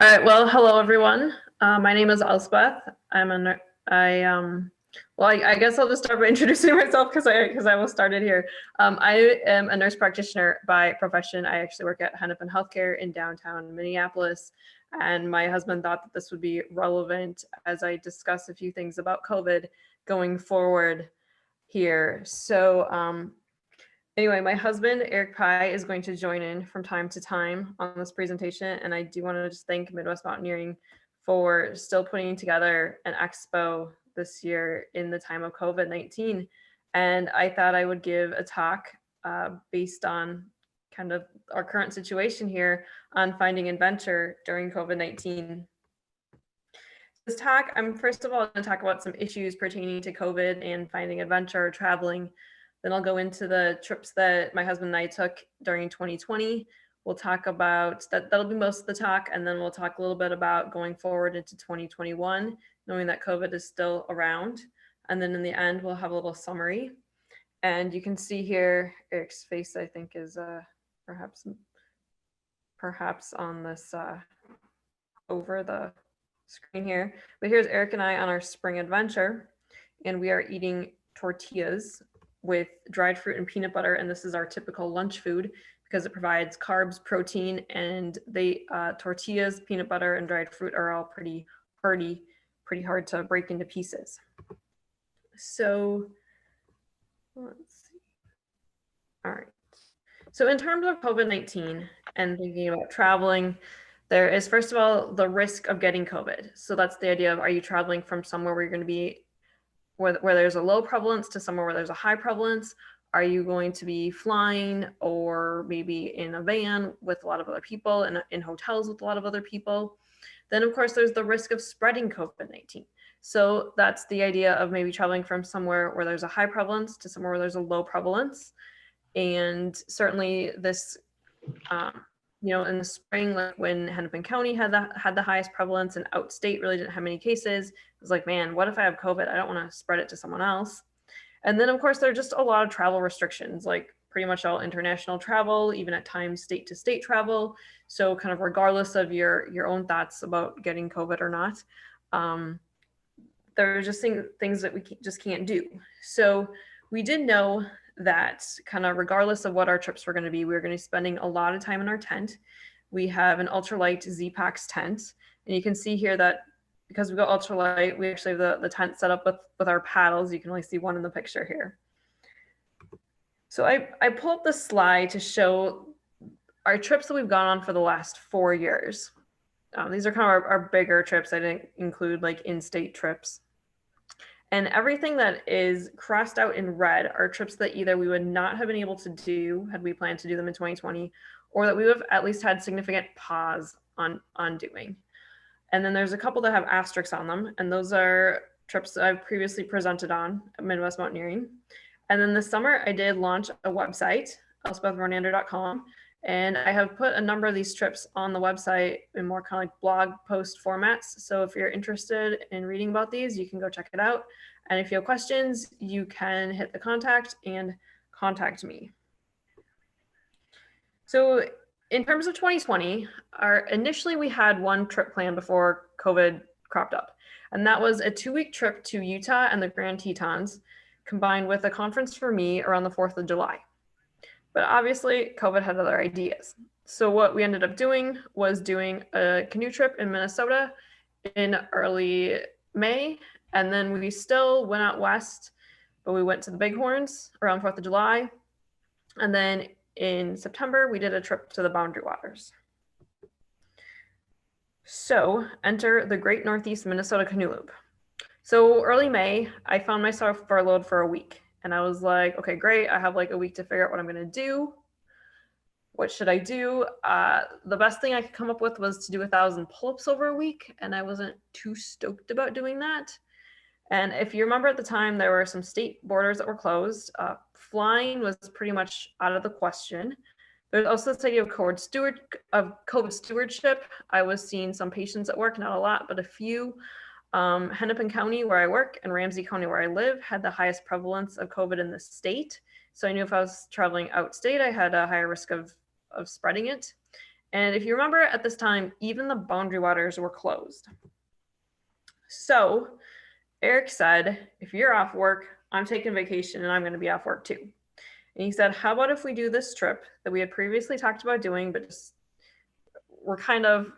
All right. Well, hello everyone. My name is Elspeth. I'm a ner- I well, I guess I'll just start by introducing myself because I was started here. I am a nurse practitioner by profession. I actually work at Hennepin Healthcare in downtown Minneapolis, and my husband thought that this would be relevant as I discuss a few things about COVID going forward here. Anyway, my husband, Erik is going to join in from time to time on this presentation. And I do want to just thank Midwest Mountaineering for still putting together an expo this year in the time of COVID-19. And I thought I would give a talk based on kind of our current situation here on finding adventure during COVID-19. This talk, I'm first of all going to talk about some issues pertaining to COVID and finding adventure, traveling. Then I'll go into the trips that my husband and I took during 2020. We'll talk about that. That'll be most of the talk. And then we'll talk a little bit about going forward into 2021, knowing that COVID is still around. And then in the end, we'll have a little summary. And you can see here, Erik's face, I think, is perhaps on this over the screen here. But here's Erik and I on our spring adventure, and we are eating tortillas with dried fruit and peanut butter. And this is our typical lunch food because it provides carbs, protein, and tortillas, peanut butter, and dried fruit are all pretty hearty, pretty hard to break into pieces. So let's see. All right. So in terms of COVID-19 and thinking about traveling, there is, first of all, the risk of getting COVID. So that's the idea of, are you traveling from somewhere where you're going to be where there's a low prevalence to somewhere where there's a high prevalence? Are you going to be flying or maybe in a van with a lot of other people and in hotels with a lot of other people? Then, of course, there's the risk of spreading COVID-19. So that's the idea of maybe traveling from somewhere where there's a high prevalence to somewhere where there's a low prevalence. And certainly this, in the spring, like when Hennepin County had the highest prevalence and outstate really didn't have many cases, it was like, man, what if I have COVID? I don't want to spread it to someone else. And then, of course, there are just a lot of travel restrictions, like pretty much all international travel, even at times state to state travel. So kind of regardless of your own thoughts about getting COVID or not, there are just things that we just can't do. So we did know that kind of regardless of what our trips were going to be, we were going to be spending a lot of time in our tent. We have an ultralight Z-Pax tent. And you can see here that because we go ultralight, we actually have the tent set up with our paddles. You can only see one in the picture here. So I pulled up this slide to show our trips that we've gone on for the last 4 years. These are kind of our bigger trips. I didn't include like in-state trips. And everything that is crossed out in red are trips that either we would not have been able to do had we planned to do them in 2020, or that we would have at least had significant pause on doing. And then there's a couple that have asterisks on them, and those are trips that I've previously presented on at Midwest Mountaineering. And then this summer, I did launch a website, elspethronnander.com, and I have put a number of these trips on the website in more kind of like blog post formats. So if you're interested in reading about these, you can go check it out. And if you have questions, you can hit the contact and contact me. So in terms of 2020, initially we had one trip planned before COVID cropped up. And that was a 2-week trip to Utah and the Grand Tetons, combined with a conference for me around the 4th of July. But obviously, COVID had other ideas. So what we ended up doing was doing a canoe trip in Minnesota in early May. And then we still went out west, but we went to the Bighorns around 4th of July. And then in September, we did a trip to the Boundary Waters. So enter the Great Northeast Minnesota Canoe Loop. So early May, I found myself furloughed for a week. And I was like, okay, great. I have like a week to figure out what I'm going to do. What should I do? The best thing I could come up with was to do 1,000 pull-ups over a week. And I wasn't too stoked about doing that. And if you remember at the time, there were some state borders that were closed. Flying was pretty much out of the question. There's also this idea of COVID stewardship. I was seeing some patients at work, not a lot, but a few. Hennepin County, where I work, and Ramsey County, where I live, had the highest prevalence of COVID in the state. So I knew if I was traveling outstate, I had a higher risk of spreading it. And if you remember at this time, even the boundary waters were closed. So Erik said, if you're off work, I'm taking vacation and I'm going to be off work too. And he said, how about if we do this trip that we had previously talked about doing, but just we're kind of,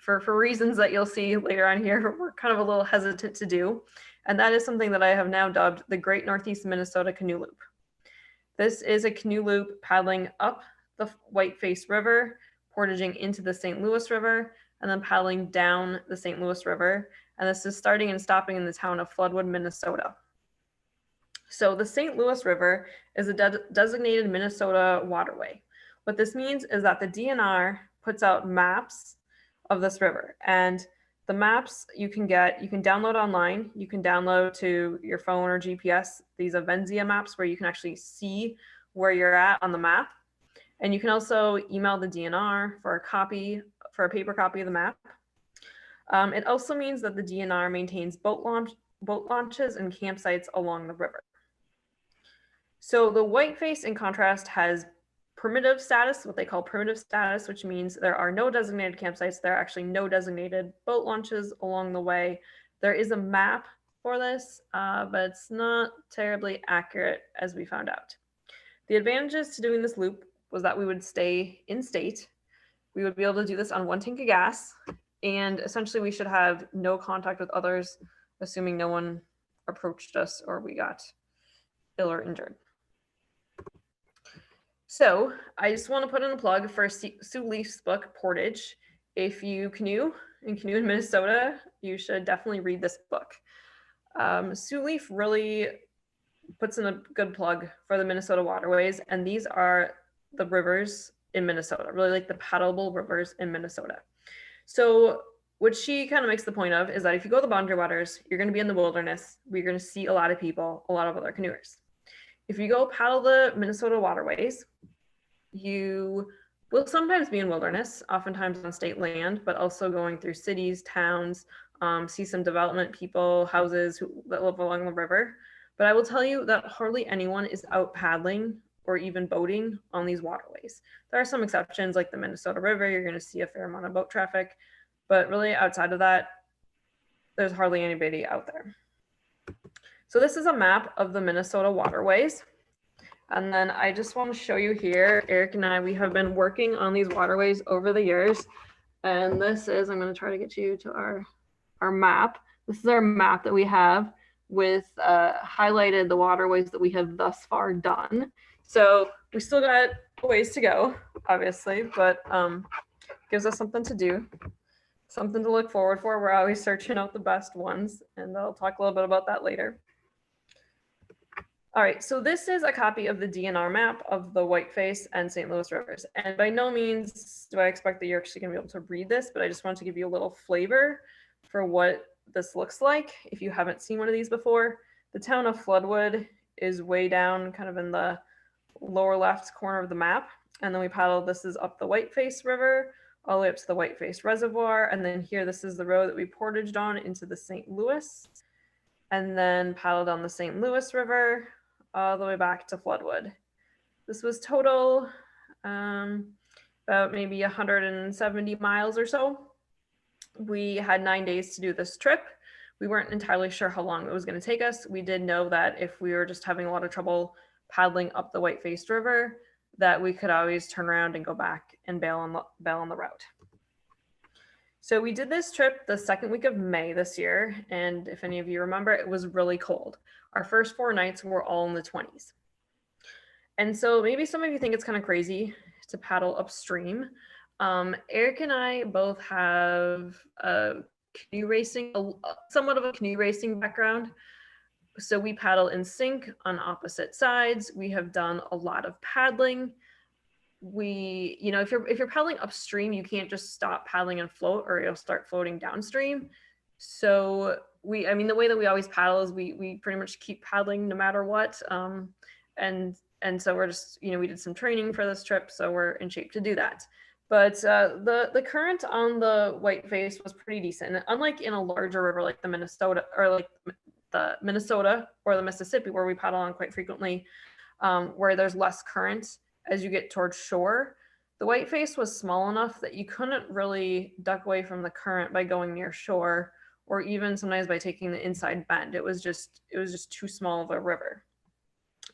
for reasons that you'll see later on here, we're kind of a little hesitant to do. And that is something that I have now dubbed the Great Northeast Minnesota Canoe Loop. This is a canoe loop paddling up the Whiteface River, portaging into the St. Louis River, and then paddling down the St. Louis River. And this is starting and stopping in the town of Floodwood, Minnesota. So the St. Louis River is a designated Minnesota waterway. What this means is that the DNR puts out maps of this river, and the maps you can download online. You can download to your phone or GPS these Avenzia maps where you can actually see where you're at on the map. And you can also email the DNR for a paper copy of the map. It also means that the DNR maintains boat launches and campsites along the river. So the Whiteface, in contrast, has primitive status, what they call primitive status, which means there are no designated campsites. There are actually no designated boat launches along the way. There is a map for this, but it's not terribly accurate, as we found out. The advantages to doing this loop was that we would stay in state. We would be able to do this on 1 tank of gas, and essentially we should have no contact with others, assuming no one approached us or we got ill or injured. So I just want to put in a plug for Sue Leaf's book, Portage. If you canoe in Minnesota, you should definitely read this book. Sue Leaf really puts in a good plug for the Minnesota waterways, and these are the rivers in Minnesota, really like the paddleable rivers in Minnesota. So what she kind of makes the point of is that if you go to the boundary waters, you're going to be in the wilderness. We're going to see a lot of people, a lot of other canoers. If you go paddle the Minnesota waterways, you will sometimes be in wilderness, oftentimes on state land, but also going through cities, towns, see some development people, houses that live along the river. But I will tell you that hardly anyone is out paddling or even boating on these waterways. There are some exceptions like the Minnesota River. You're going to see a fair amount of boat traffic, but really outside of that, there's hardly anybody out there. So this is a map of the Minnesota waterways. And then I just want to show you here, Erik and I, we have been working on these waterways over the years. And this is, I'm going to try to get you to our map. This is our map that we have with highlighted the waterways that we have thus far done. So we still got a ways to go, obviously, but gives us something to do, something to look forward for. We're always searching out the best ones, and I'll talk a little bit about that later. All right, so this is a copy of the DNR map of the Whiteface and St. Louis rivers. And by no means do I expect that you're actually going to be able to read this, but I just wanted to give you a little flavor for what this looks like if you haven't seen one of these before. The town of Floodwood is way down kind of in the lower left corner of the map. And then we paddle, this is up the Whiteface River, all the way up to the Whiteface Reservoir. And then here, this is the road that we portaged on into the St. Louis. And then paddled on the St. Louis River, all the way back to Floodwood. This was total about maybe 170 miles or so. We had 9 days to do this trip. We weren't entirely sure how long it was going to take us. We did know that if we were just having a lot of trouble paddling up the Whiteface River, that we could always turn around and go back and bail on the route. So we did this trip the second week of May this year, and if any of you remember, it was really cold. Our first 4 nights were all in the 20s. And so maybe some of you think it's kind of crazy to paddle upstream. Erik and I both have somewhat of a canoe racing background. So we paddle in sync on opposite sides. We have done a lot of paddling. If you're paddling upstream, you can't just stop paddling and float, or you'll start floating downstream. So the way that we always paddle is we pretty much keep paddling no matter what. And so we're just, we did some training for this trip, so we're in shape to do that. But the current on the Whiteface was pretty decent. And unlike in a larger river like the Minnesota or the Mississippi, where we paddle on quite frequently, where there's less current as you get towards shore, The Whiteface was small enough that you couldn't really duck away from the current by going near shore, or even sometimes by taking the inside bend. It was just too small of a river.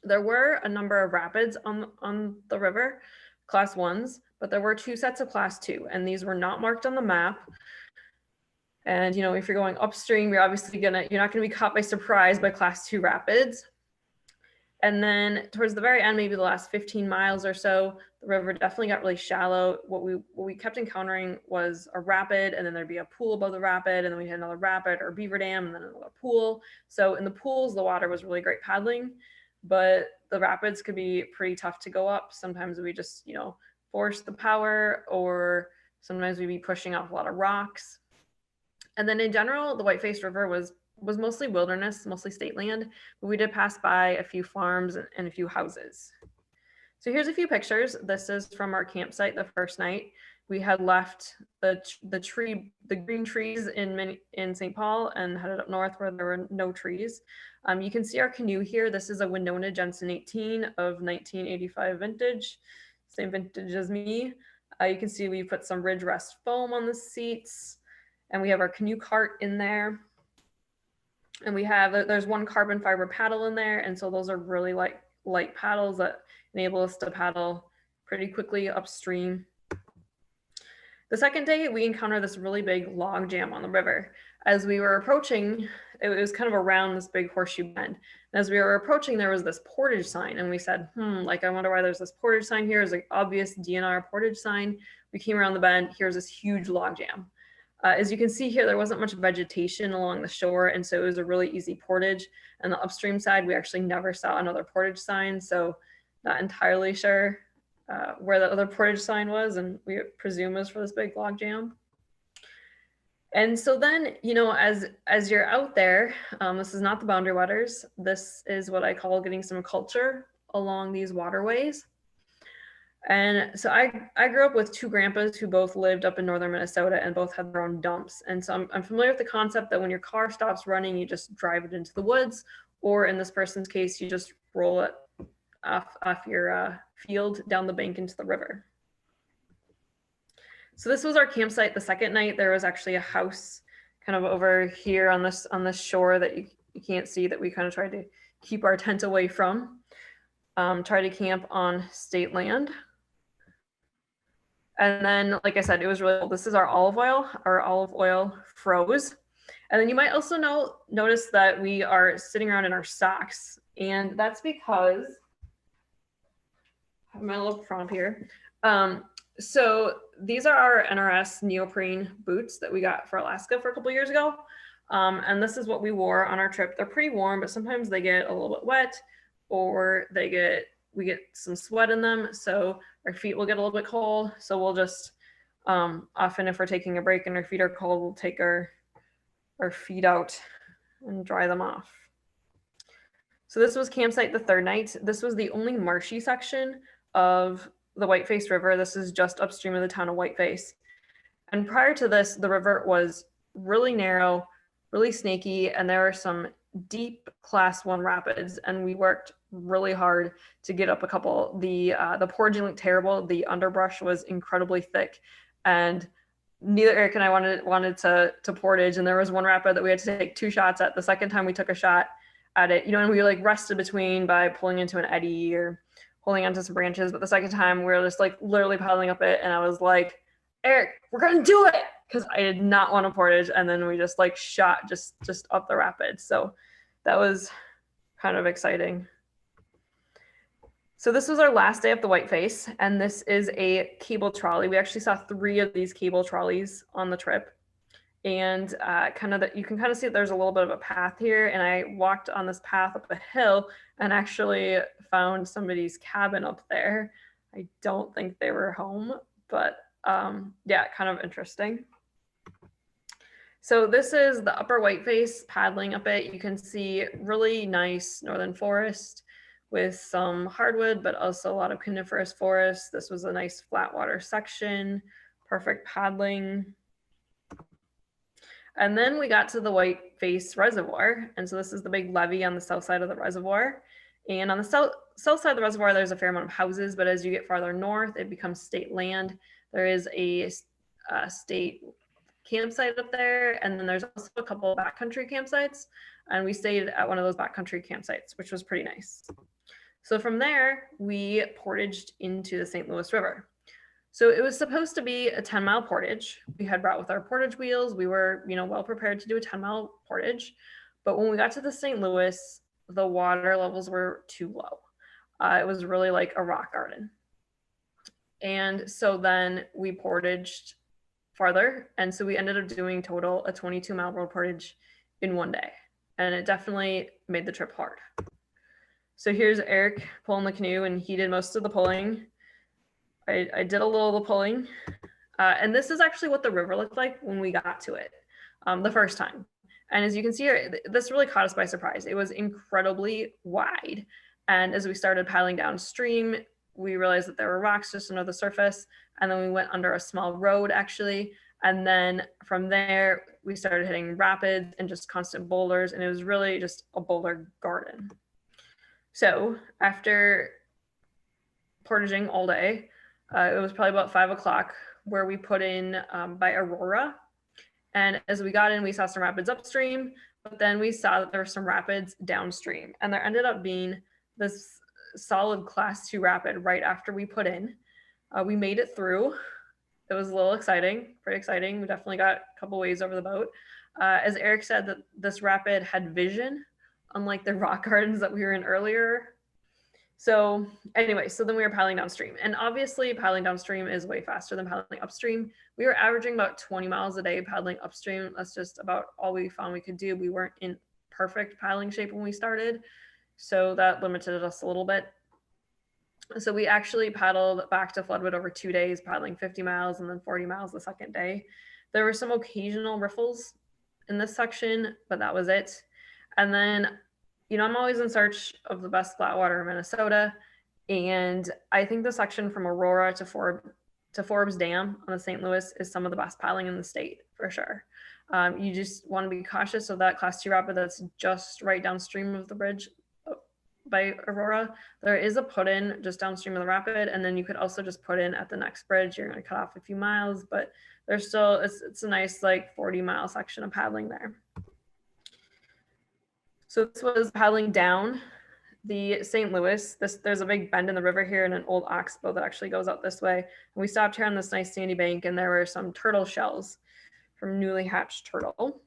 There were a number of rapids on the river, class 1s, but there were 2 sets of class 2, and these were not marked on the map. And if you're going upstream, you're not gonna be caught by surprise by class 2 rapids. And then towards the very end, maybe the last 15 miles or so, the river definitely got really shallow. What we kept encountering was a rapid, and then there'd be a pool above the rapid, and then we had another rapid or beaver dam, and then another pool. So in the pools, the water was really great paddling, but the rapids could be pretty tough to go up. Sometimes we just, force the power, or sometimes we'd be pushing off a lot of rocks. And then in general, the Whiteface River was mostly wilderness, mostly state land, but we did pass by a few farms and a few houses. So here's a few pictures. This is from our campsite the first night. We had left the green trees in St. Paul and headed up north where there were no trees. You can see our canoe here. This is a Winona Jensen 18 of 1985 vintage, same vintage as me. You can see we put some ridge rest foam on the seats, and we have our canoe cart in there. And there's one carbon fiber paddle in there, and so those are really light paddles that enable us to paddle pretty quickly upstream. The second day, we encountered this really big log jam on the river. As we were approaching, it was kind of around this big horseshoe bend. And as we were approaching, there was this portage sign, and we said, I wonder why there's this portage sign here. It's an obvious DNR portage sign. We came around the bend, here's this huge log jam. As you can see here, there wasn't much vegetation along the shore, and so it was a really easy portage. And the upstream side, we actually never saw another portage sign, so not entirely sure where the other portage sign was, and we presume it was for this big log jam. And so then, as you're out there, this is not the boundary waters. This is what I call getting some culture along these waterways. And so I grew up with 2 grandpas who both lived up in northern Minnesota and both had their own dumps. And so I'm familiar with the concept that when your car stops running, you just drive it into the woods, or in this person's case, you just roll it off your field down the bank into the river. So this was our campsite the second night. There was actually a house kind of over here on this shore that you can't see, that we kind of tried to keep our tent away from. Try to camp on state land. And then, like I said, it was really cool. This is our olive oil. Our olive oil froze. And then you might also notice that we are sitting around in our socks. And that's because, I have my little prop here. So these are our NRS neoprene boots that we got for Alaska for a couple years ago. And this is what we wore on our trip. They're pretty warm, but sometimes they get a little bit wet, or we get some sweat in them, so our feet will get a little bit cold. So we'll just, often if we're taking a break and our feet are cold, we'll take our feet out and dry them off. So this was campsite the third night. This was the only marshy section of the Whiteface River. This is just upstream of the town of Whiteface. And prior to this, the river was really narrow, really snaky, and there were some deep class 1 rapids, and we worked really hard to get up a couple. The portaging looked terrible. The underbrush was incredibly thick, and neither Eric and I wanted to portage. And there was one rapid that we had to take 2 shots at. The second time we took a shot at it, and we rested between by pulling into an eddy or holding onto some branches. But the second time we were just literally paddling up it, and I was like, Eric, we're gonna do it, because I did not want to portage. And then we just shot just up the rapids. So that was kind of exciting. So this was our last day of the Whiteface, and this is a cable trolley. We actually saw 3 of these cable trolleys on the trip. And you can kind of see that there's a little bit of a path here, and I walked on this path up a hill and actually found somebody's cabin up there. I don't think they were home, but yeah, kind of interesting. So this is the upper Whiteface, paddling up it. You can see really nice northern forest with some hardwood, but also a lot of coniferous forest. This was a nice flat water section, perfect paddling. And then we got to the Whiteface Reservoir. And so this is the big levee on the south side of the reservoir. And on the south side of the reservoir, there's a fair amount of houses, but as you get farther north, it becomes state land. There is a state campsite up there, and then there's also a couple of backcountry campsites, and we stayed at one of those backcountry campsites, which was pretty nice. So from there, we portaged into the St. Louis River. So it was supposed to be a 10-mile portage. We had brought with our portage wheels. We were, well prepared to do a 10-mile portage. But when we got to the St. Louis, the water levels were too low. It was really like a rock garden. And so then we portaged farther. And so we ended up doing total a 22-mile road portage in one day. And it definitely made the trip hard. So here's Erik pulling the canoe, and he did most of the pulling. I did a little of the pulling. And this is actually what the river looked like when we got to it the first time. And as you can see here, this really caught us by surprise. It was incredibly wide. And as we started paddling downstream, we realized that there were rocks just under the surface. And then we went under a small road, actually. And then from there, we started hitting rapids and just constant boulders. And it was really just a boulder garden. So after portaging all day, it was probably about 5 o'clock where we put in by Aurora. And as we got in, we saw some rapids upstream, but then we saw that there were some rapids downstream. And there ended up being this solid class 2 rapid right after we put in. We made it through. It was a little exciting, pretty exciting. We definitely got a couple waves over the boat. As Erik said, that this rapid had vision, unlike the rock gardens that we were in earlier. So anyway, so then we were paddling downstream, and obviously paddling downstream is way faster than paddling upstream. We were averaging about 20 miles a day paddling upstream. That's just about all we found we could do. We weren't in perfect paddling shape when we started, so that limited us a little bit. So we actually paddled back to Floodwood over 2 days, paddling 50 miles and then 40 miles the second day. There were some occasional riffles in this section, but that was it. And then I'm always in search of the best flat water in Minnesota. And I think the section from Aurora to Forbes Dam on the St. Louis is some of the best paddling in the state, for sure. You just want to be cautious of that class 2 rapid that's just right downstream of the bridge by Aurora. There is a put-in just downstream of the rapid, and then you could also just put in at the next bridge. You're going to cut off a few miles, but there's still, it's a nice like 40-mile section of paddling there. So this was paddling down the St. Louis. There's a big bend in the river here and an old oxbow that actually goes out this way. And we stopped here on this nice sandy bank, and there were some turtle shells from newly hatched turtle.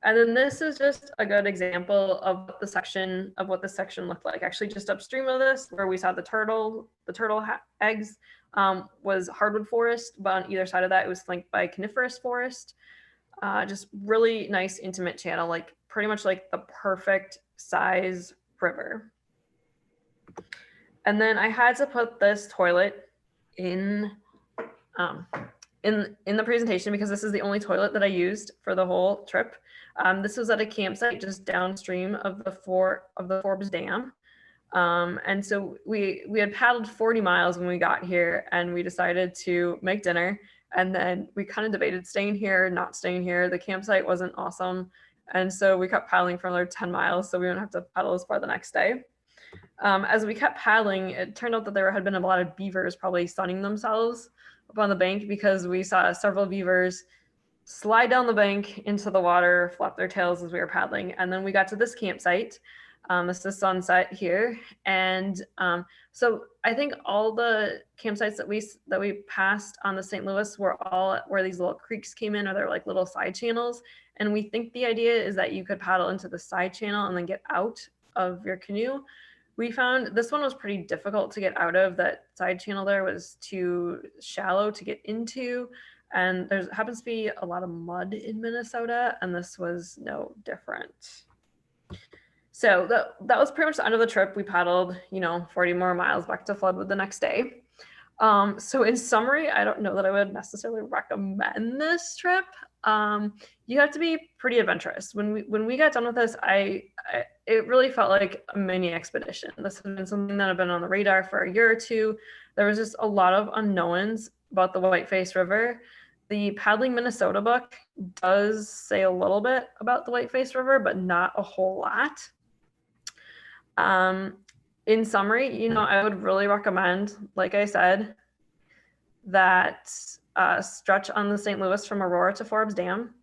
And then this is just a good example of what the section looked like. Actually, just upstream of this, where we saw the turtle eggs, was hardwood forest, but on either side of that, it was flanked by coniferous forest. Just really nice, intimate channel, like pretty much like the perfect size river. And then I had to put this toilet in the presentation because this is the only toilet that I used for the whole trip. This was at a campsite just downstream of the Forbes Dam. And so we had paddled 40 miles when we got here, and we decided to make dinner. And then we kind of debated staying here, not staying here. The campsite wasn't awesome. And so we kept paddling for another 10 miles so we wouldn't have to paddle as far the next day. As we kept paddling, it turned out that there had been a lot of beavers probably sunning themselves up on the bank, because we saw several beavers slide down the bank into the water, flap their tails as we were paddling. And then we got to this campsite. This is Sunset here. And so I think all the campsites that we passed on the St. Louis were all where these little creeks came in, or they're like little side channels. And we think the idea is that you could paddle into the side channel and then get out of your canoe. We found this one was pretty difficult to get out of. That side channel there was too shallow to get into. And there happens to be a lot of mud in Minnesota, and this was no different. So that was pretty much the end of the trip. We paddled, 40 more miles back to Floodwood the next day. So in summary, I don't know that I would necessarily recommend this trip. You have to be pretty adventurous. When we got done with this, it really felt like a mini expedition. This has been something that had been on the radar for a year or two. There was just a lot of unknowns about the Whiteface River. The Paddling Minnesota book does say a little bit about the Whiteface River, but not a whole lot. in summary, you know, I would really recommend, like I said, that stretch on the St. Louis from Aurora to Forbes Dam.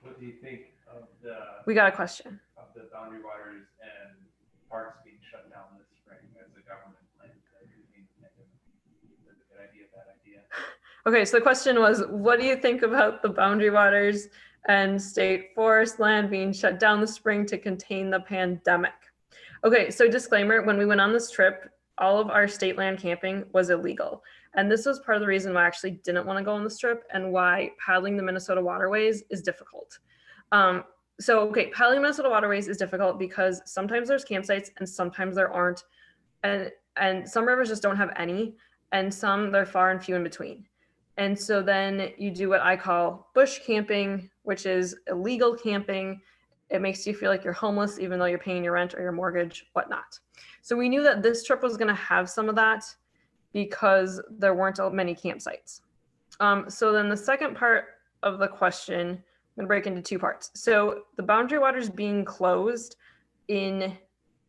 What do you think of the? We got a question. Of the boundary waters and parks being shut down this spring as a government plan to contain the pandemic? Is it a good idea, bad idea? Okay, so the question was, what do you think about the boundary waters and state forest land being shut down this spring to contain the pandemic? Okay, so disclaimer, when we went on this trip, all of our state land camping was illegal. And this was part of the reason why I actually didn't want to go on this trip and why paddling the Minnesota waterways is difficult. Okay, paddling Minnesota waterways is difficult because sometimes there's campsites and sometimes there aren't. And some rivers just don't have any, and some they're far and few in between. And so then you do what I call bush camping, which is illegal camping. It makes you feel like you're homeless, even though you're paying your rent or your mortgage, whatnot. So we knew that this trip was going to have some of that because there weren't many campsites. So then the second part of the question, I'm going to break into two parts. So the boundary waters being closed in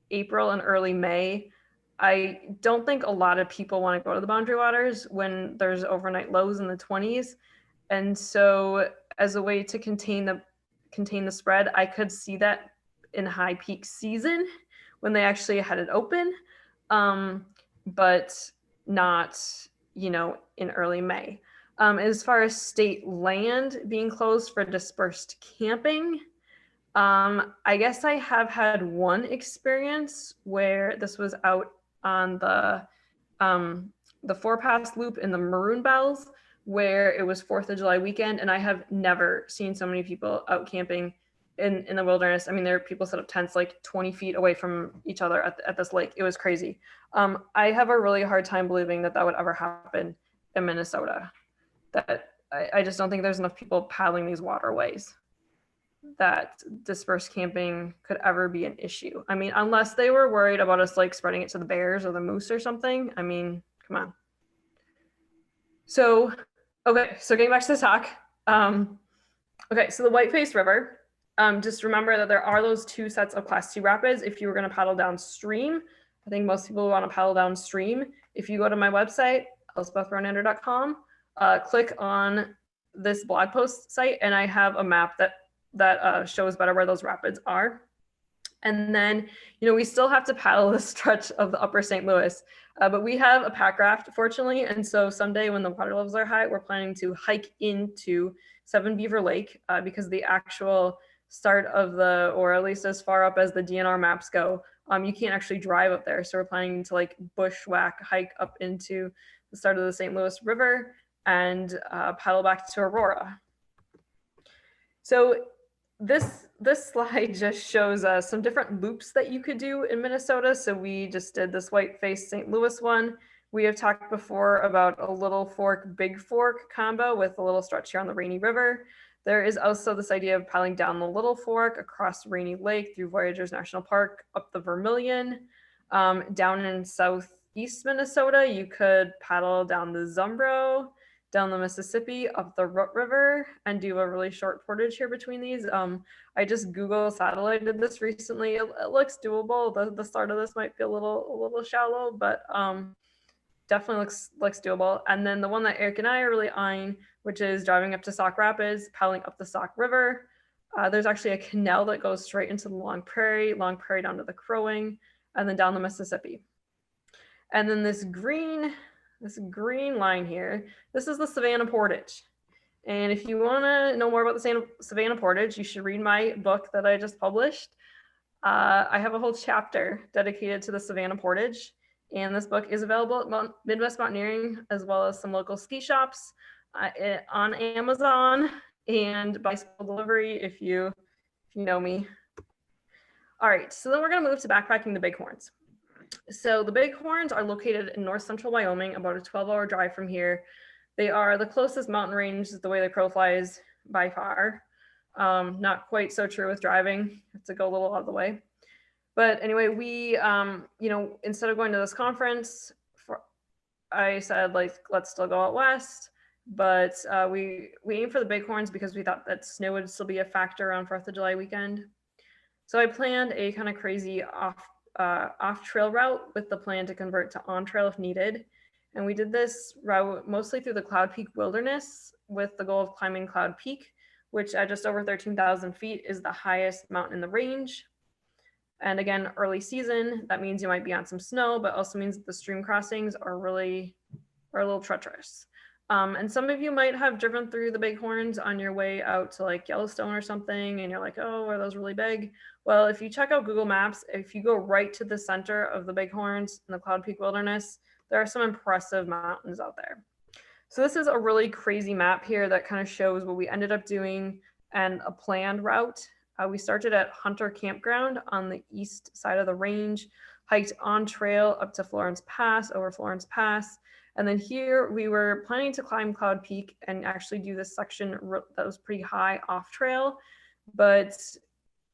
April and early May, I don't think a lot of people want to go to the boundary waters when there's overnight lows in the 20s. And so as a way to contain the spread, I could see that in high peak season when they actually had it open, but not, you know, in early May. As far as state land being closed for dispersed camping, I guess I have had one experience where this was out on the Four Pass Loop in the Maroon Bells, where it was 4th of July weekend, and I have never seen so many people out camping in the wilderness. I mean, there are people set up tents like 20 feet away from each other at this lake. It was crazy. I have a really hard time believing that would ever happen in Minnesota. That I just don't think there's enough people paddling these waterways that dispersed camping could ever be an issue. I mean, unless they were worried about us like spreading it to the bears or the moose or something. I mean, come on. So, okay, so getting back to the talk. Okay, so the Whiteface River, just remember that there are those two sets of Class 2 rapids if you were going to paddle downstream. I think most people want to paddle downstream. If you go to my website, elspethronnander.com, click on this blog post site, and I have a map that shows better where those rapids are. And then, you know, we still have to paddle the stretch of the upper St. Louis, but we have a pack raft, fortunately. And so someday when the water levels are high, we're planning to hike into Seven Beaver Lake because the actual start of the, or at least as far up as the DNR maps go, you can't actually drive up there. So we're planning to like bushwhack hike up into the start of the St. Louis River and paddle back to Aurora. So this slide just shows some different loops that you could do in Minnesota. So we just did this Whiteface St. Louis one. We have talked before about a Little Fork, Big Fork combo with a little stretch here on the Rainy River. There is also this idea of paddling down the Little Fork across Rainy Lake through Voyageurs National Park up the Vermilion. Down in southeast Minnesota, you could paddle down the Zumbro, down the Mississippi, up the Root River, and do a really short portage here between these. I just Google satellited this recently. It looks doable. The start of this might be a little shallow, but definitely looks doable. And then the one that Erik and I are really eyeing, which is driving up to Sauk Rapids, paddling up the Sauk River. There's actually a canal that goes straight into the Long Prairie down to the Crow-Wing, and then down the Mississippi. And then this green line here, this is the Savannah Portage. And if you want to know more about the Savannah Portage, you should read my book that I just published. I have a whole chapter dedicated to the Savannah Portage. And this book is available at Midwest Mountaineering, as well as some local ski shops on Amazon and bicycle delivery if you know me. All right, so then we're going to move to backpacking the Bighorns. So the Bighorns are located in north central Wyoming, about a 12-hour drive from here. They are the closest mountain range the way the crow flies by far. Not quite so true with driving. You have to go a little out of the way. But anyway, we, you know, instead of going to this conference, I said, like, let's still go out west. But we aimed for the Bighorns because we thought that snow would still be a factor around 4th of July weekend. So I planned a kind of crazy off trail route with the plan to convert to on trail if needed. And we did this route mostly through the Cloud Peak Wilderness with the goal of climbing Cloud Peak, which at just over 13,000 feet is the highest mountain in the range. And again, early season, that means you might be on some snow, but also means that the stream crossings are a little treacherous. And some of you might have driven through the Bighorns on your way out to like Yellowstone or something, and you're like, oh, are those really big? Well, if you check out Google Maps, if you go right to the center of the Bighorns in the Cloud Peak Wilderness, there are some impressive mountains out there. So this is a really crazy map here that kind of shows what we ended up doing and a planned route. We started at Hunter Campground on the east side of the range, hiked on trail up to Florence Pass, over Florence Pass. And then here we were planning to climb Cloud Peak and actually do this section that was pretty high off trail, but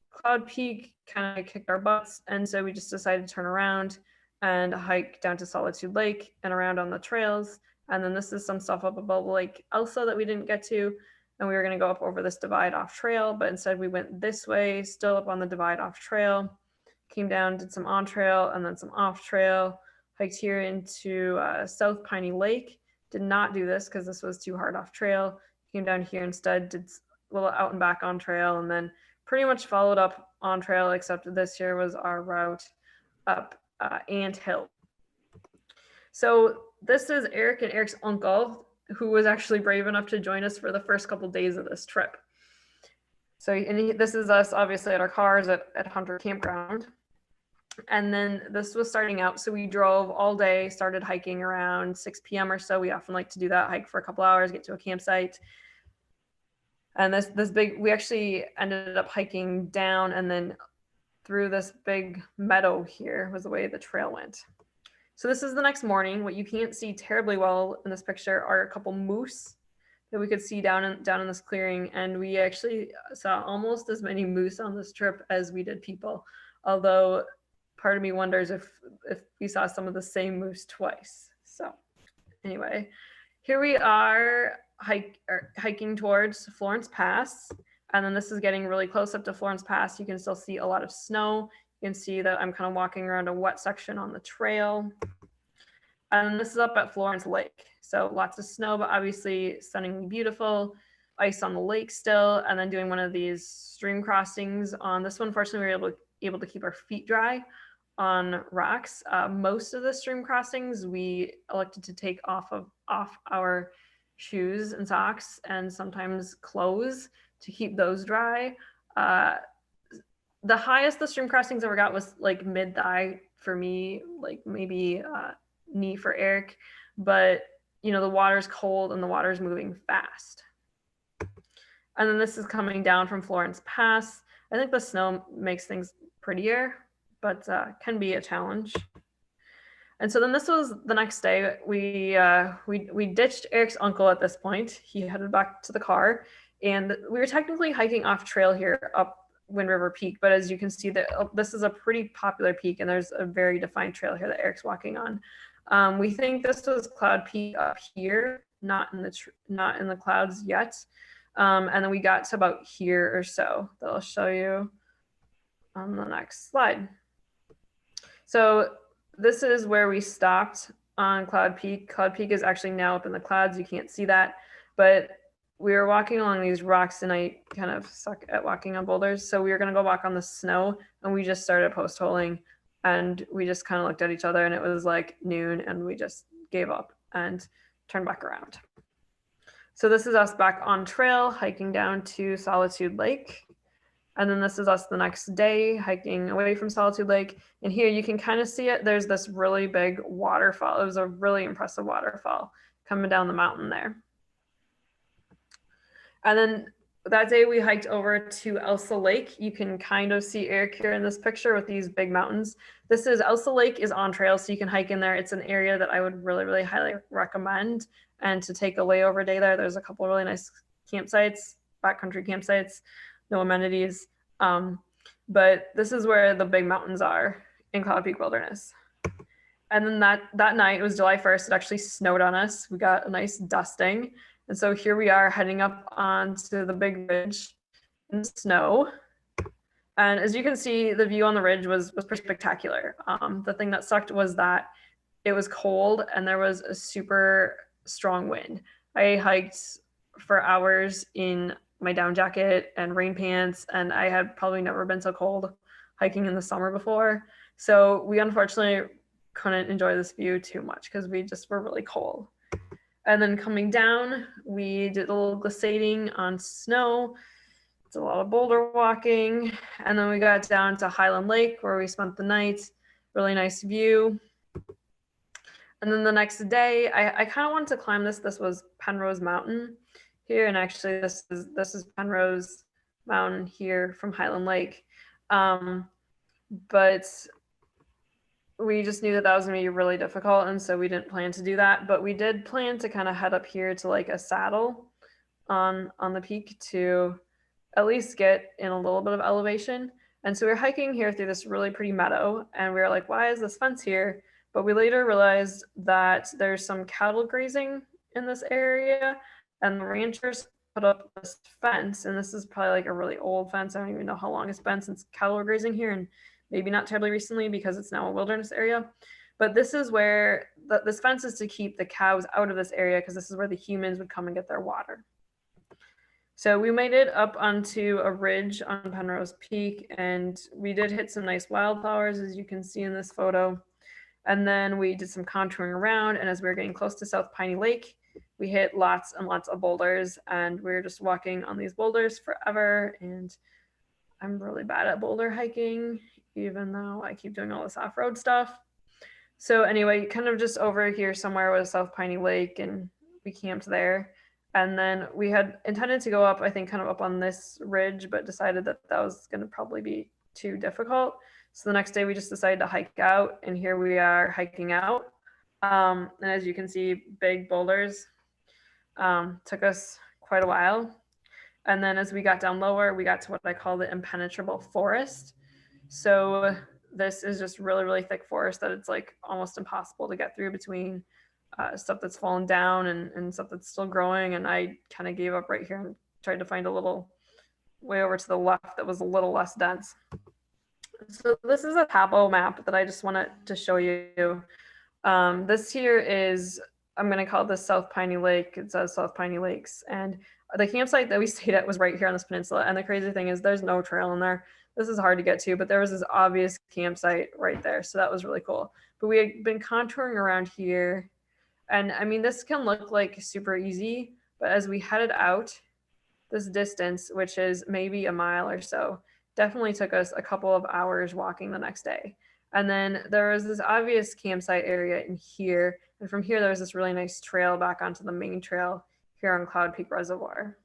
Cloud Peak kind of kicked our butts. And so we just decided to turn around and hike down to Solitude Lake and around on the trails. And then this is some stuff up above Lake Elsa that we didn't get to. And we were going to go up over this divide off trail, but instead we went this way, still up on the divide off trail, came down, did some on trail and then some off trail, hiked here into South Piney Lake. Did not do this because this was too hard off trail. Came down here instead, did a little out and back on trail, and then pretty much followed up on trail, except this here was our route up Ant Hill. So this is Erik and Erik's uncle, who was actually brave enough to join us for the first couple of days of this trip. So this is us obviously at our cars at Hunter Campground. And then this was starting out. So we drove all day, started hiking around 6 p.m. or so. We often like to do that, hike for a couple hours, get to a campsite. And we actually ended up hiking down and then through this big meadow here was the way the trail went. So this is the next morning. What you can't see terribly well in this picture are a couple moose that we could see down in this clearing. And we actually saw almost as many moose on this trip as we did people. Although part of me wonders if we saw some of the same moose twice. So anyway, here we are hiking towards Florence Pass. And then this is getting really close up to Florence Pass. You can still see a lot of snow. You can see that I'm kind of walking around a wet section on the trail. And this is up at Florence Lake. So lots of snow, but obviously stunningly beautiful. Ice on the lake still, and then doing one of these stream crossings on this one. Unfortunately, we were able to keep our feet dry on rocks. Most of the stream crossings we elected to take off our shoes and socks and sometimes clothes to keep those dry. The highest the stream crossings ever got was like mid-thigh for me, like maybe knee for Erik, but you know, the water's cold and the water's moving fast. And then this is coming down from Florence Pass. I think the snow makes things prettier, but can be a challenge. And so then this was the next day. We ditched Erik's uncle at this point. He headed back to the car, and we were technically hiking off trail here up Wind River Peak, but as you can see, that this is a pretty popular peak, and there's a very defined trail here that Erik's walking on. We think this was Cloud Peak up here, not in the clouds yet. And then we got to about here or so that I'll show you on the next slide. So this is where we stopped on Cloud Peak. Cloud Peak is actually now up in the clouds. You can't see that, but we were walking along these rocks and I kind of suck at walking on boulders. So we were gonna go walk on the snow and we just started post holing and we just kind of looked at each other and it was like noon and we just gave up and turned back around. So this is us back on trail, hiking down to Solitude Lake. And then this is us the next day, hiking away from Solitude Lake. And here you can kind of see it. There's this really big waterfall. It was a really impressive waterfall coming down the mountain there. And then that day we hiked over to Elsa Lake. You can kind of see Erik here in this picture with these big mountains. This is Elsa Lake is on trail, so you can hike in there. It's an area that I would really, really highly recommend. And to take a layover day there, there's a couple really nice campsites, backcountry campsites, no amenities. But this is where the big mountains are in Cloud Peak Wilderness. And then that night, it was July 1st, it actually snowed on us. We got a nice dusting. And so here we are heading up onto the big ridge in the snow. And as you can see, the view on the ridge was pretty spectacular. The thing that sucked was that it was cold and there was a super strong wind. I hiked for hours in my down jacket and rain pants, and I had probably never been so cold hiking in the summer before. So we unfortunately couldn't enjoy this view too much because we just were really cold. And then coming down, we did a little glissading on snow. It's a lot of boulder walking. And then we got down to Highland Lake where we spent the night. Really nice view. And then the next day, I kind of wanted to climb this. This was Penrose Mountain here. And actually this is Penrose Mountain here from Highland Lake. But we just knew that that was going to be really difficult. And so we didn't plan to do that. But we did plan to kind of head up here to like a saddle on the peak to at least get in a little bit of elevation. And so we were hiking here through this really pretty meadow. And we were like, why is this fence here? But we later realized that there's some cattle grazing in this area. And the ranchers put up this fence. And this is probably like a really old fence. I don't even know how long it's been since cattle were grazing here. And maybe not terribly recently because it's now a wilderness area. But this is where this fence is to keep the cows out of this area because this is where the humans would come and get their water. So we made it up onto a ridge on Penrose Peak, and we did hit some nice wildflowers, as you can see in this photo. And then we did some contouring around, and as we were getting close to South Piney Lake, we hit lots and lots of boulders, and we were just walking on these boulders forever. And I'm really bad at boulder hiking, even though I keep doing all this off-road stuff. So anyway, kind of just over here somewhere was South Piney Lake, and we camped there. And then we had intended to go up, I think, kind of up on this ridge, but decided that that was going to probably be too difficult. So the next day we just decided to hike out, and here we are hiking out. And as you can see, big boulders. Took us quite a while. And then as we got down lower, we got to what I call the impenetrable forest. So this is just really, really thick forest that it's like almost impossible to get through between stuff that's fallen down and stuff that's still growing. And I kind of gave up right here and tried to find a little way over to the left that was a little less dense. So this is a topo map that I just wanted to show you. This here is, I'm going to call this South Piney Lake. It says South Piney Lakes. And the campsite that we stayed at was right here on this peninsula. And the crazy thing is there's no trail in there. This is hard to get to, but there was this obvious campsite right there. So that was really cool. But we had been contouring around here. And I mean, this can look like super easy, but as we headed out this distance, which is maybe a mile or so, definitely took us a couple of hours walking the next day. And then there was this obvious campsite area in here. And from here, there was this really nice trail back onto the main trail here on Cloud Peak Reservoir.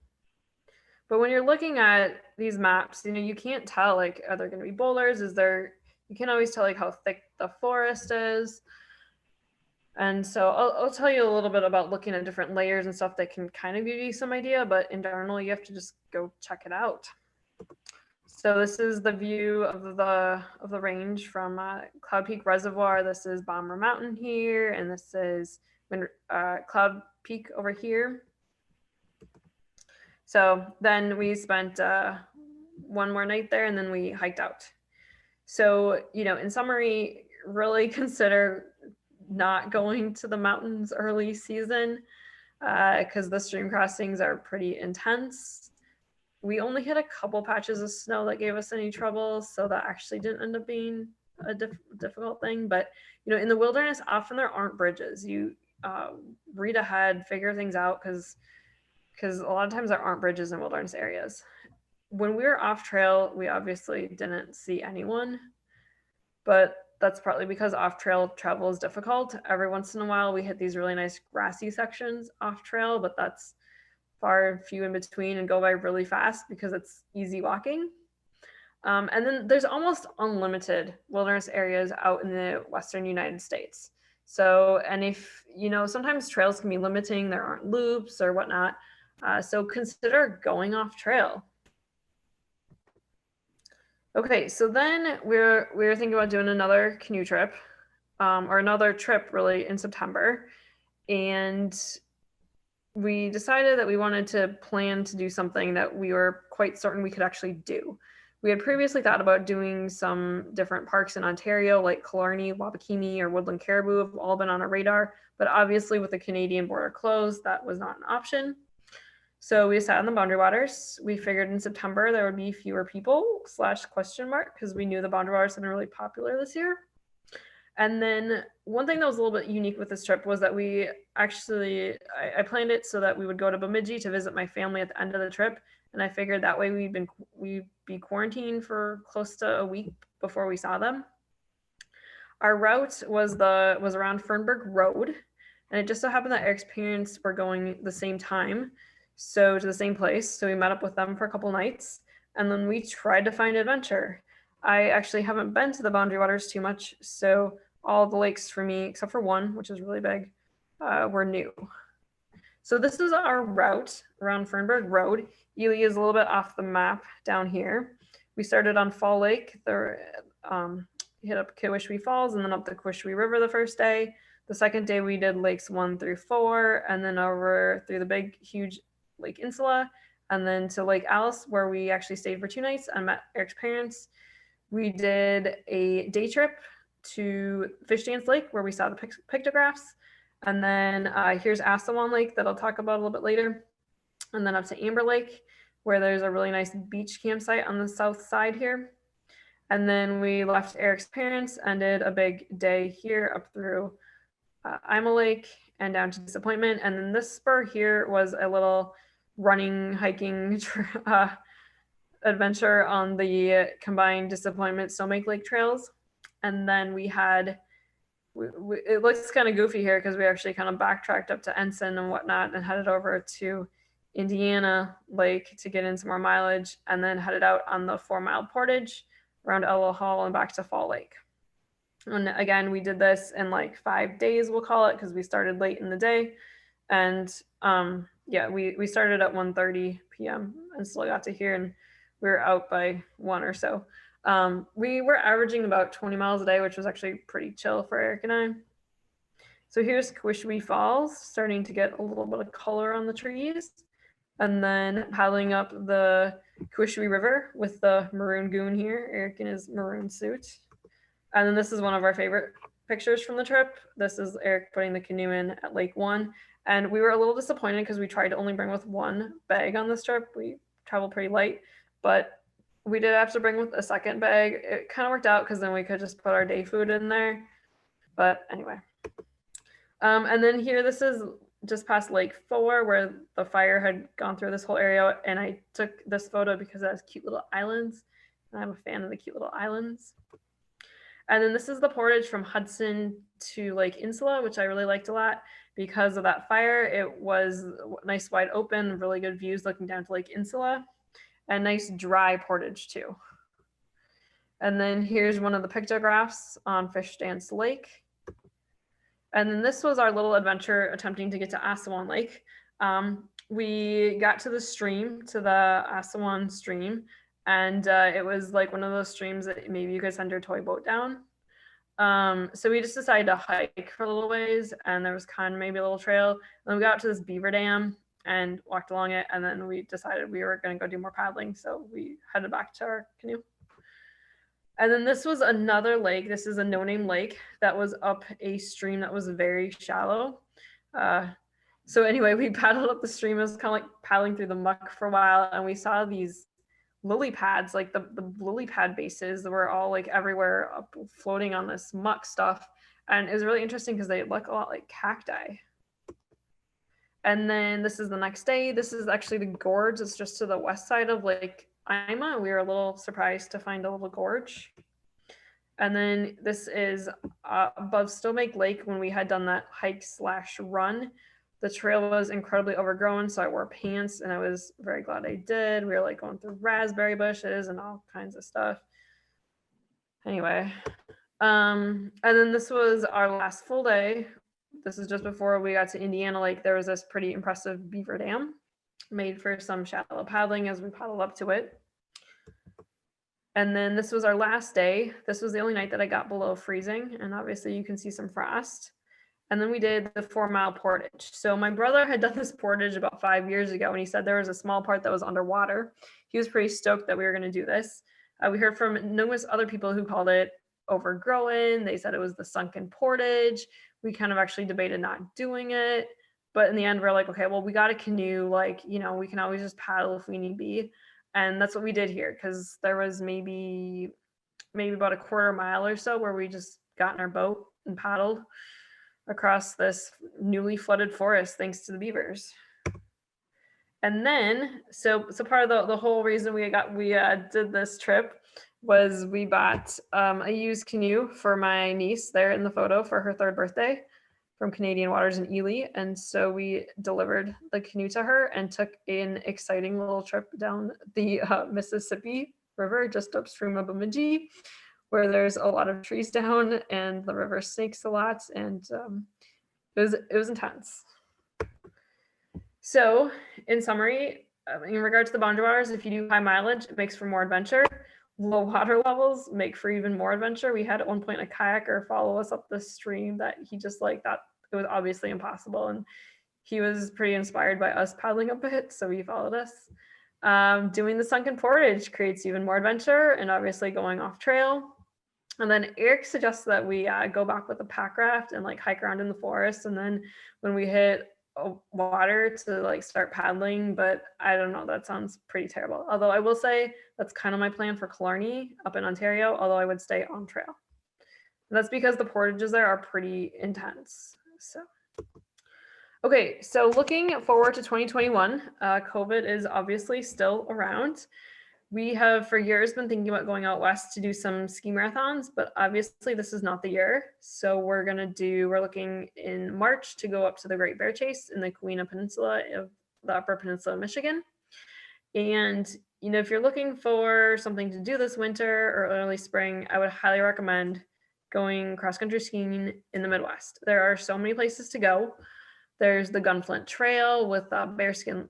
But when you're looking at these maps, you know, you can't tell, like, are there going to be boulders? You can't always tell, like, how thick the forest is. And so I'll tell you a little bit about looking at different layers and stuff that can kind of give you some idea, but in general, you have to just go check it out. So this is the view of the range from Cloud Peak Reservoir. This is Bomber Mountain here, and this is Cloud Peak over here. So then we spent one more night there, and then we hiked out. So, you know, in summary, really consider not going to the mountains early season because the stream crossings are pretty intense. We only hit a couple patches of snow that gave us any trouble, so that actually didn't end up being a difficult thing. But, you know, in the wilderness, often there aren't bridges. You read ahead, figure things out, because a lot of times there aren't bridges in wilderness areas. When we were off trail, we obviously didn't see anyone, but that's partly because off-trail travel is difficult. Every once in a while, we hit these really nice grassy sections off-trail, but that's far and few in between and go by really fast because it's easy walking. And then there's almost unlimited wilderness areas out in the Western United States. So, and if, you know, sometimes trails can be limiting, there aren't loops or whatnot. So consider going off-trail. Okay, so then we were thinking about doing another canoe trip, or another trip really in September, and we decided that we wanted to plan to do something that we were quite certain we could actually do. We had previously thought about doing some different parks in Ontario, like Killarney, Wabakimi, or Woodland Caribou have all been on our radar, but obviously with the Canadian border closed, that was not an option. So we decided on the Boundary Waters. We figured in September there would be fewer people / question mark because we knew the Boundary Waters had been really popular this year. And then one thing that was a little bit unique with this trip was that we actually, I planned it so that we would go to Bemidji to visit my family at the end of the trip. And I figured that way we'd be quarantined for close to a week before we saw them. Our route was around Fernberg Road, and it just so happened that Eric's parents were going the same time, so to the same place. So we met up with them for a couple nights, and then we tried to find adventure. I actually haven't been to the Boundary Waters too much, so all the lakes for me, except for one, which is really big, were new. So this is our route around Fernberg Road. Ely is a little bit off the map down here. We started on Fall Lake, hit up Kawishwe Falls, and then up the Kawishwe River the first day. The second day we did lakes 1 through 4, and then over through the big, huge Lake Insula, and then to Lake Alice, where we actually stayed for 2 nights and met Eric's parents. We did a day trip to Fish Dance Lake, where we saw the pictographs. And then here's Assawan Lake that I'll talk about a little bit later. And then up to Amber Lake, where there's a really nice beach campsite on the south side here. And then we left Eric's parents and did a big day here up through Ima Lake and down to Disappointment. And then this spur here was a little running, hiking adventure on the combined Disappointment Snowbank Lake trails. And then we had, it looks kind of goofy here because we actually kind of backtracked up to Ensign and whatnot and headed over to Indiana Lake to get in some more mileage, and then headed out on the 4-mile portage around Ella Hall and back to Fall Lake. And again, we did this in like 5 days, we'll call it, because we started late in the day. And yeah, we started at 1:30 p.m. and still got to here, and we were out by 1 or so. We were averaging about 20 miles a day, which was actually pretty chill for Eric and I. So here's Kawishwe Falls, starting to get a little bit of color on the trees. And then paddling up the Kawishwe River with the maroon goon here, Eric in his maroon suit. And then this is one of our favorite pictures from the trip. This is Eric putting the canoe in at Lake 1. And we were a little disappointed because we tried to only bring with 1 bag on this trip. We traveled pretty light, but we did have to bring with a second bag. It kind of worked out because then we could just put our day food in there. But anyway. And then here, this is just past Lake 4 where the fire had gone through this whole area. And I took this photo because it has cute little islands. And I'm a fan of the cute little islands. And then this is the portage from Hudson to Lake Insula, which I really liked a lot because of that fire. It was nice, wide open, really good views looking down to Lake Insula, and nice dry portage too. And then here's one of the pictographs on Fish Dance Lake. And then this was our little adventure attempting to get to Assawan Lake. We got to the stream, to the Assawan stream, and it was like one of those streams that maybe you could send your toy boat down. So we just decided to hike for a little ways, and there was kind of maybe a little trail. And then we got to this beaver dam and walked along it, and then we decided we were going to go do more paddling, so we headed back to our canoe. And then this was another lake. This is a no-name lake that was up a stream that was very shallow. So anyway, we paddled up the stream. It was kind of like paddling through the muck for a while, and we saw these lily pads, like the lily pad bases were all like everywhere up floating on this muck stuff. And it was really interesting because they look a lot like cacti. And then this is the next day. This is actually the gorge. It's just to the west side of Lake Ima. We were a little surprised to find a little gorge. And then this is above Snowbank Lake when we had done that hike / run. The trail was incredibly overgrown, so I wore pants, and I was very glad I did. We were like going through raspberry bushes and all kinds of stuff. Anyway, and then this was our last full day. This is just before we got to Indiana Lake. There was this pretty impressive beaver dam made for some shallow paddling as we paddled up to it. And then this was our last day. This was the only night that I got below freezing, and obviously you can see some frost. And then we did the 4-mile portage. So my brother had done this portage about 5 years ago, and he said there was a small part that was underwater. He was pretty stoked that we were going to do this. We heard from numerous other people who called it overgrown. They said it was the sunken portage. We kind of actually debated not doing it. But in the end, we're like, okay, well, we got a canoe. Like, you know, we can always just paddle if we need be. And that's what we did here, because there was maybe about a quarter mile or so where we just got in our boat and paddled across this newly flooded forest thanks to the beavers. And then, so part of the whole reason we did this trip was we bought a used canoe for my niece there in the photo for her 3rd birthday from Canadian Waters in Ely. And so we delivered the canoe to her and took an exciting little trip down the Mississippi River just upstream of Bemidji, where there's a lot of trees down and the river snakes a lot. And it was intense. So, in summary, in regard to the boundary waters, if you do high mileage, it makes for more adventure. Low water levels make for even more adventure. We had at one point a kayaker follow us up the stream that he just like that it was obviously impossible, and he was pretty inspired by us paddling a bit, so he followed us. Doing the sunken portage creates even more adventure, and obviously going off trail. And then Erik suggested that we go back with a pack raft and like hike around in the forest, and then when we hit water to like start paddling. But I don't know, that sounds pretty terrible. Although I will say that's kind of my plan for Killarney up in Ontario, although I would stay on trail. And that's because the portages there are pretty intense. So okay, so looking forward to 2021, COVID is obviously still around. We have for years been thinking about going out west to do some ski marathons, but obviously this is not the year. So we're looking in March to go up to the Great Bear Chase in the Keweenaw Peninsula of the Upper Peninsula of Michigan. And, you know, if you're looking for something to do this winter or early spring, I would highly recommend going cross-country skiing in the Midwest. There are so many places to go. There's the Gunflint Trail with Bearskin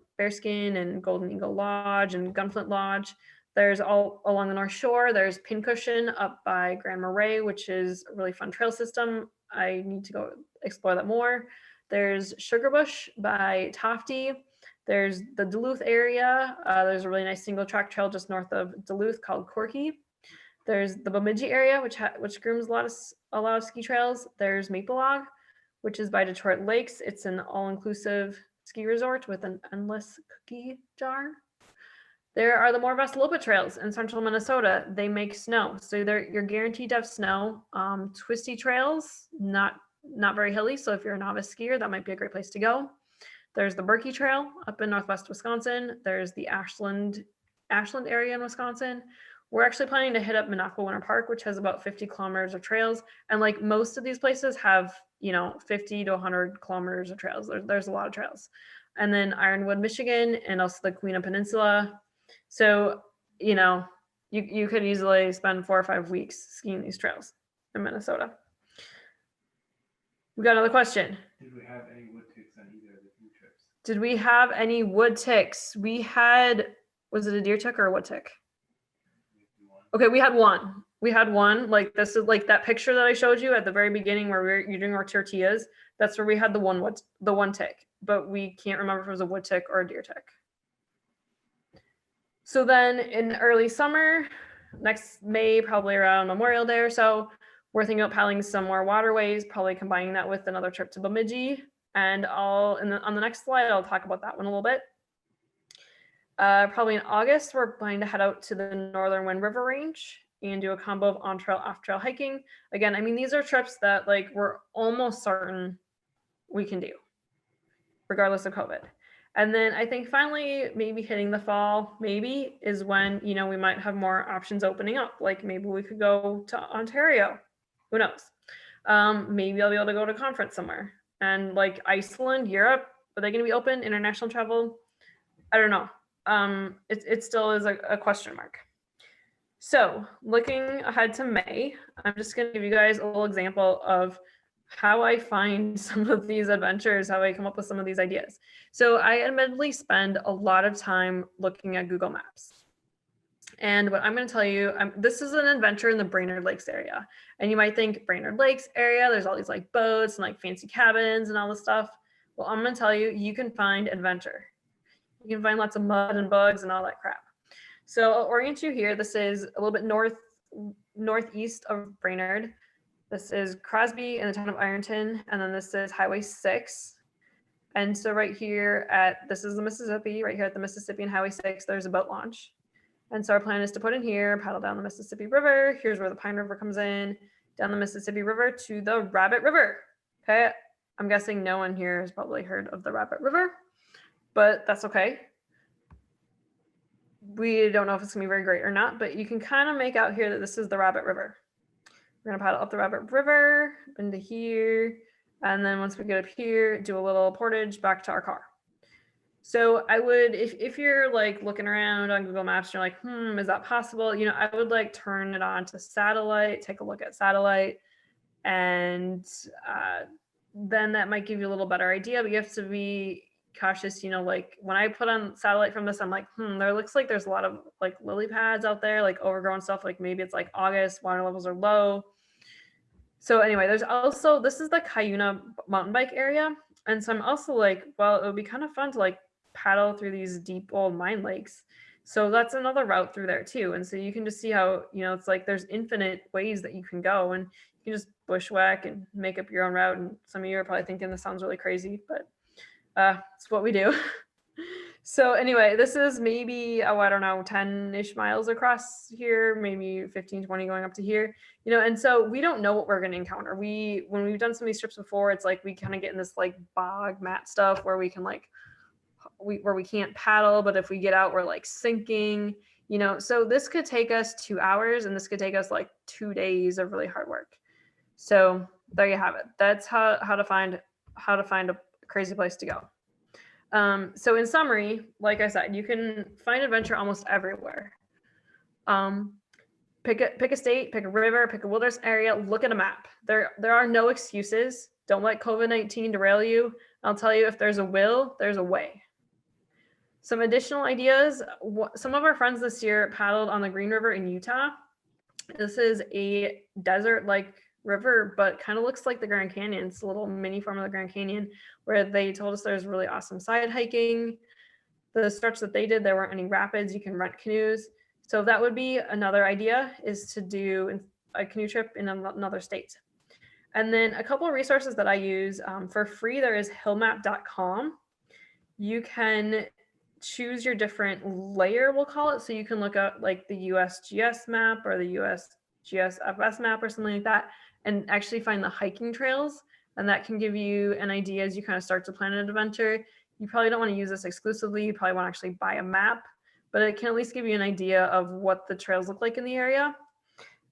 and Golden Eagle Lodge and Gunflint Lodge. There's all along the North Shore. There's Pincushion up by Grand Marais, which is a really fun trail system. I need to go explore that more. There's Sugarbush by Tofty. There's the Duluth area. There's a really nice single track trail just north of Duluth called Corky. There's the Bemidji area, which grooms a lot of ski trails. There's Maple Log, which is by Detroit Lakes. It's an all-inclusive ski resort with an endless cookie jar. There are the Morvest-Lopa trails in central Minnesota. They make snow, so you're guaranteed to have snow. Twisty trails, not very hilly, so if you're a novice skier, that might be a great place to go. There's the Berkey Trail up in northwest Wisconsin. There's the Ashland area in Wisconsin. We're actually planning to hit up Minocqua Winter Park, which has about 50 kilometers of trails. And like most of these places have, 50 to 100 kilometers of trails. There's a lot of trails. And then Ironwood, Michigan, and also the Keweenaw Peninsula. So, you could easily spend 4 or 5 weeks skiing these trails in Minnesota. We got another question. Did we have any wood ticks on either of the few trips? Did we have any wood ticks? We had, was it a deer tick or a wood tick? Okay, we had one. Like this is like that picture that I showed you at the very beginning where we were eating our tortillas. That's where we had the one tick, but we can't remember if it was a wood tick or a deer tick. So then in early summer, next May, probably around Memorial Day or so, we're thinking about paddling some more waterways, probably combining that with another trip to Bemidji. And on the next slide, I'll talk about that one a little bit. Probably in August, we're planning to head out to the Northern Wind River Range and do a combo of on-trail, off-trail hiking. Again, I mean, these are trips that like we're almost certain we can do, regardless of COVID. And then I think finally, maybe hitting the fall, maybe is when, we might have more options opening up. Like maybe we could go to Ontario. Who knows? Maybe I'll be able to go to a conference somewhere. And like Iceland, Europe, are they going to be open? International travel? I don't know. It still is a question mark. So looking ahead to May, I'm just going to give you guys a little example of how I find some of these adventures, how I come up with some of these ideas. So I admittedly spend a lot of time looking at Google Maps. And what I'm going to tell you, this is an adventure in the Brainerd Lakes area. And you might think Brainerd Lakes area, there's all these like boats and like fancy cabins and all this stuff. Well, I'm going to tell you, you can find adventure. You can find lots of mud and bugs and all that crap. So I'll orient you here. This is a little bit northeast of Brainerd. This is Crosby in the town of Ironton, and then this is Highway 6. And so right here this is the Mississippi, right here at the Mississippi and Highway 6, there's a boat launch. And so our plan is to put in here, paddle down the Mississippi River. Here's where the Pine River comes in, down the Mississippi River to the Rabbit River. Okay, I'm guessing no one here has probably heard of the Rabbit River, but that's okay. We don't know if it's gonna be very great or not, but you can kind of make out here that this is the Rabbit River. We're gonna paddle up the Rabbit River into here, and then once we get up here, do a little portage back to our car. So I would, if you're like looking around on Google Maps, you're like, is that possible? You know, I would like turn it on to satellite, take a look at satellite, and then that might give you a little better idea, but you have to be cautious, you know, like when I put on satellite from this, I'm like, there looks like there's a lot of like lily pads out there, like overgrown stuff, like maybe it's like August, water levels are low. So anyway, there's also, this is the Cayuna mountain bike area. And so I'm also like, well, it would be kind of fun to like paddle through these deep old mine lakes. So that's another route through there too. And so you can just see how, you know, it's like there's infinite ways that you can go, and you can just bushwhack and make up your own route. And some of you are probably thinking this sounds really crazy, but it's what we do. So anyway, this is maybe, I don't know, 10-ish miles across here, maybe 15, 20 going up to here, you know, and so we don't know what we're going to encounter. When we've done some of these trips before, it's like we kind of get in this like bog mat stuff where we can like, where we can't paddle, but if we get out, we're like sinking, you know, so this could take us 2 hours, and this could take us like 2 days of really hard work. So there you have it. That's how to find a crazy place to go. So in summary, like I said, you can find adventure almost everywhere. Pick a state, pick a river, pick a wilderness area, look at a map. There are no excuses. Don't let COVID-19 derail you. I'll tell you, if there's a will, there's a way. Some additional ideas. Some of our friends this year paddled on the Green River in Utah. This is a desert-like river, but kind of looks like the Grand Canyon. It's a little mini form of the Grand Canyon, where they told us there's really awesome side hiking. The stretch that they did, there weren't any rapids. You can rent canoes. So that would be another idea, is to do a canoe trip in another state. And then a couple of resources that I use for free, there is hillmap.com. You can choose your different layer, we'll call it. So you can look at like the USGS map or the USGSFS map or something like that, and actually find the hiking trails. And that can give you an idea as you kind of start to plan an adventure. You probably don't want to use this exclusively. You probably want to actually buy a map, but it can at least give you an idea of what the trails look like in the area.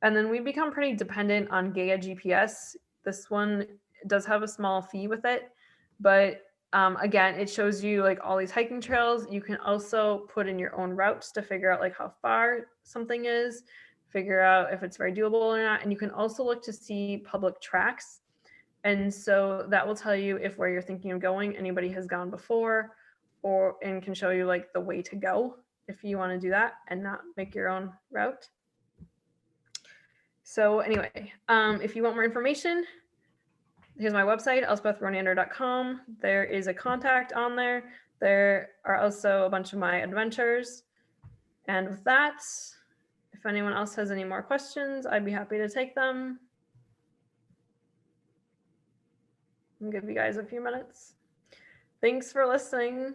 And then we become pretty dependent on Gaia GPS. This one does have a small fee with it, but again, it shows you like all these hiking trails. You can also put in your own routes to figure out like how far something is, figure out if it's very doable or not. And you can also look to see public tracks. And so that will tell you if where you're thinking of going, anybody has gone before, and can show you like the way to go if you want to do that and not make your own route. So anyway, if you want more information, here's my website, elspethronnander.com. There is a contact on there. There are also a bunch of my adventures. And with that, if anyone else has any more questions, I'd be happy to take them. I'll give you guys a few minutes. Thanks for listening.